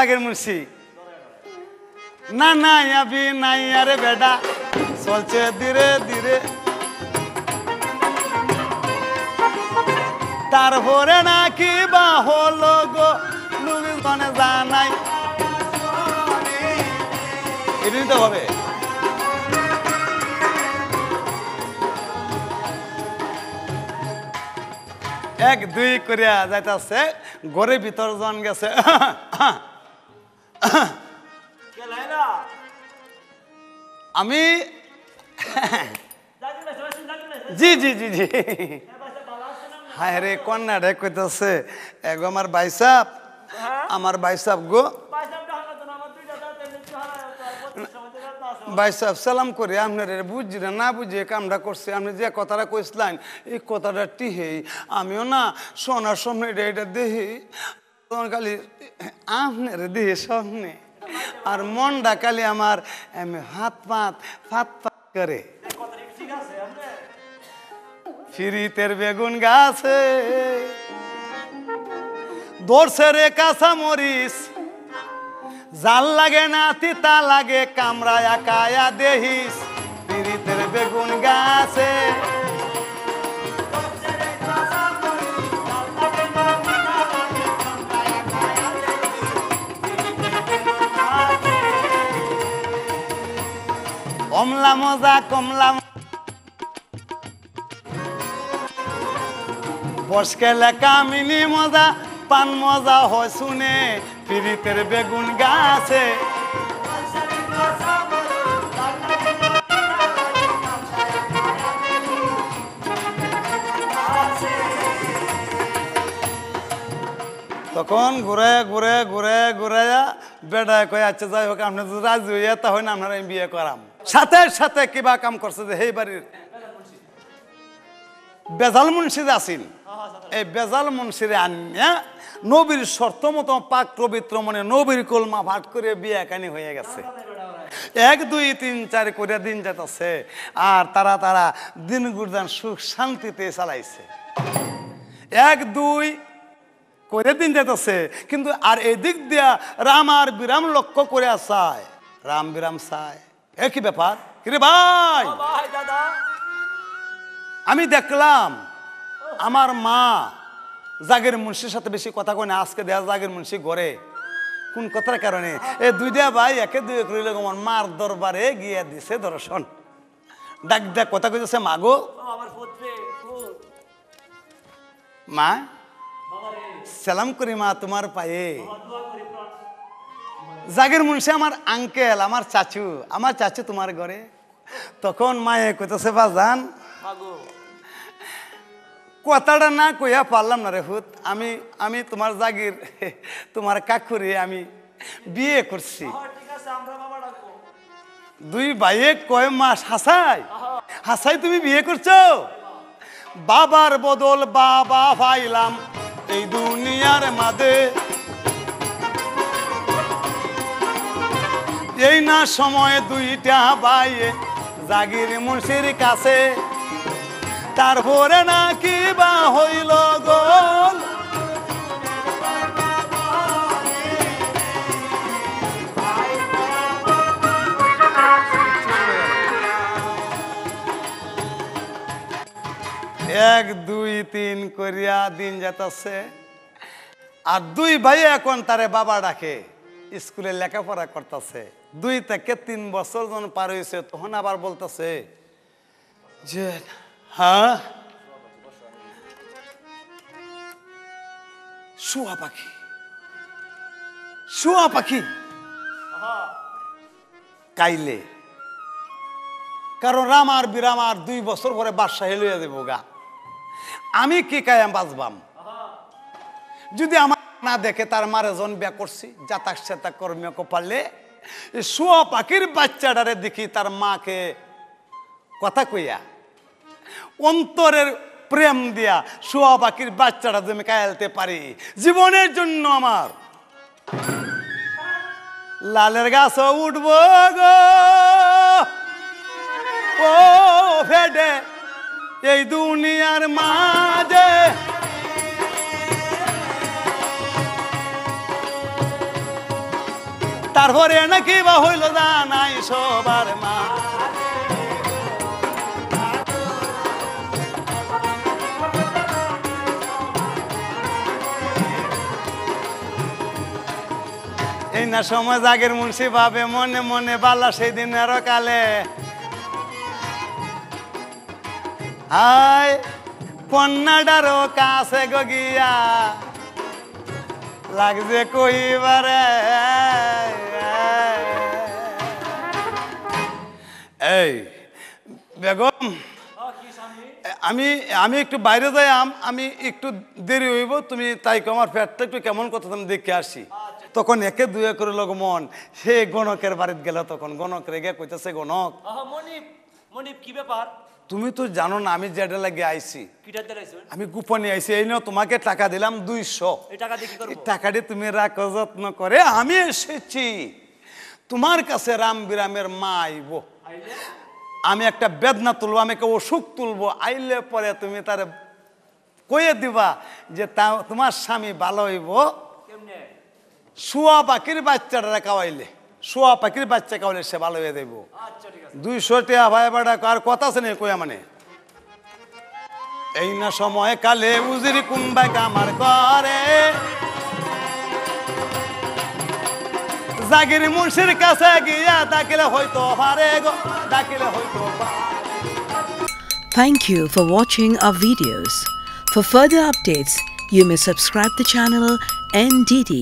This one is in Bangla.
জাগির মুন্সি না নাই আবি নাই আরে বেডা চলছে ধীরে ধীরে তারপরে নাকি বা হলো গো লোকজনে জানাই এটাই তো হবে এক দুই করিয়া যাইতেছে ঘরের ভিতর জন গেছে আমি জি জি জি জি হায় রে কন্যা রে কইতেছে এগো আমার ভাইসাব আমার ভাইসাব গো ভাই সাহেব সালাম করি আপনার বুঝছি না বুঝে কামটা করছে আপনি যে কথাটা কইসলেন এই কথাটা টিহে আমিও না সোনার সামনে এটা দেখি খালি আপনার দেহে সামনে আর মনটা খালি আমার হাত পাত ফাত ফাত করে ফিরিতের বেগুন গাছে দৌড়ছে রে কাঁচা মরিস জাল লাগে না তিতা লাগে কামড়ায়া কায়া দেহিস পিরিতের বেগুন গাছে কমলা মজা কমলা বসকেলে কামিনী মজা পান মজা হয় শুনে পিরিতের বেগুন গাছে তখন ঘুরে ঘুরে ঘুরে ঘুরে বেড়ায় কয়ে আচ্ছা যাই হোক আপনি যদি রাজি হইয়া তাহলে আপনারা আমি বিয়ে করাম সাথে সাথে কিবা কাম করছে যে এই বাড়ির বেজাল মুন্সি আসিল এই বেজাল মুন্সিরে আনিয়া নবীর শর্ত মতো পাক পবিত্র মনে নবীর কলমা ভাট করে বিয়ে কানি হয়ে গেছে এক দুই তিন চার করে দিন যেতেছে আর তারা দিন গুরদান সুখ শান্তিতে চালাইছে এক দুই করে দিন যেতেছে কিন্তু আর এদিক দিয়া রাম আর বিরাম লক্ষ্য করে আসায় রাম বিরাম চায় একই ব্যাপার কিরে ভাই আমি দেখলাম আমার মা জাগির মুন্সির সাথে বেশি কথা কয় না আজকে দেয়া জাগির মুন্সি ঘরে কোন কথার কারণে এই দুইটা ভাই একে দুই করিল মার দরবারে গিয়ে দিছে দর্শন ডাক ডাক কথা কইতেছে মাগো মা সালাম করি মা তোমার পায়ে জাগির মুন্সি আমার আঙ্কেল আমার চাচু তোমার ঘরে তখন মায়ে কইতেছে বাজান কথাটা না কইয়া পারলাম না রে হুত আমি তোমার জাগির তোমার কাকুরে আমি বিয়ে করছি দুই ভাইয়ে কয় মাস হাসাই তুমি বিয়ে করছো বাবার বদল বাবা পাইলাম এই দুনিয়ার মাঝে এই না সময় দুইটা ভাইয়ে জাগির মুন্সির কাছে তারপরে নাকি বা হইল গোল এক দুই তিন করিয়া দিন যেতেছে আর দুই ভাই এখন তারে বাবা ডাকে স্কুলে লেখাপড়া করতেছে 2 থেকে 3 বছর যখন পার হয়েছে তখন আবার বলতেছে যে হ্যাঁ শুয়া পাখি কাইলে কারণ রাম আর বিরাম আর 2 বছর পরে বাদশাহী লইয়া দেব গা আমি কি কায়াম বাঁচবাম যদি আমার না দেখে তার মারে জন বিয়া করছি যাতাক সেতা কর্মীয় পারলে শুয়া পাখির বাচ্চাটারে দেখি তার মাকে কথা কইয়া অন্তরের প্রেম দিয়া শুয়া পাখির বাচ্চাটা তুমি কায়ালতে পারি জীবনের জন্য আমার লালের গাছ উঠবো গো ও ফেডে এই দুনিয়ার মাঝে তারপরে নাকি বা হইল জানাই সবার মা এই না সময় জাগের মুন্সি ভাবে মনে মনে বালা সেই দিনের কালে হায় কন্যাটারও কাছে গিয়া লাগছে কইবারে এই বেগম আমি আমি একটু বাইরে যাই আমি একটু দেরি হইব তুমি তাই আমার পেটটা একটু কেমন কথা তুমি দেখে আসি তখন একে দুয়ে করে লোক মন সে গণকের বাড়িতে গেল তখন গণক রেগে কইতেছে গণক মনিব কি ব্যাপার তুমি তো জানো না আমি যেটা লাগে আইছি আমি গোপনে আইছি এই নাও তোমাকে টাকা দিলাম 200 এই টাকা দিয়ে কি করব টাকা দিয়ে তুমি রাখো যত্ন করে আমি এসেছি তোমার কাছে রাম বিরামের মা আইব আমি একটা বেদনা তুলবো আমি একটা অসুখ তুলবো আইলে পরে তুমি তার কয়ে দিবা যে তোমার স্বামী ভালো হইব শুয়া পাখির বাচ্চাটা খাওয়াইলে শুয়া পাখির বাচ্চা খাওয়াইলে সে ভালো হয়ে দেবো 200 টাকা ভাই বাড়া আর কথা আছে না কয়া মানে এই না সময় কালে উজিরি কুম্বাই কামার করে জাগির মুন্সির কাছে গিয়া ডাকিলে হয়তো পারে গো ডাকিলে হয়তো Thank you for watching our videos. For further updates, you may subscribe the channel NDD.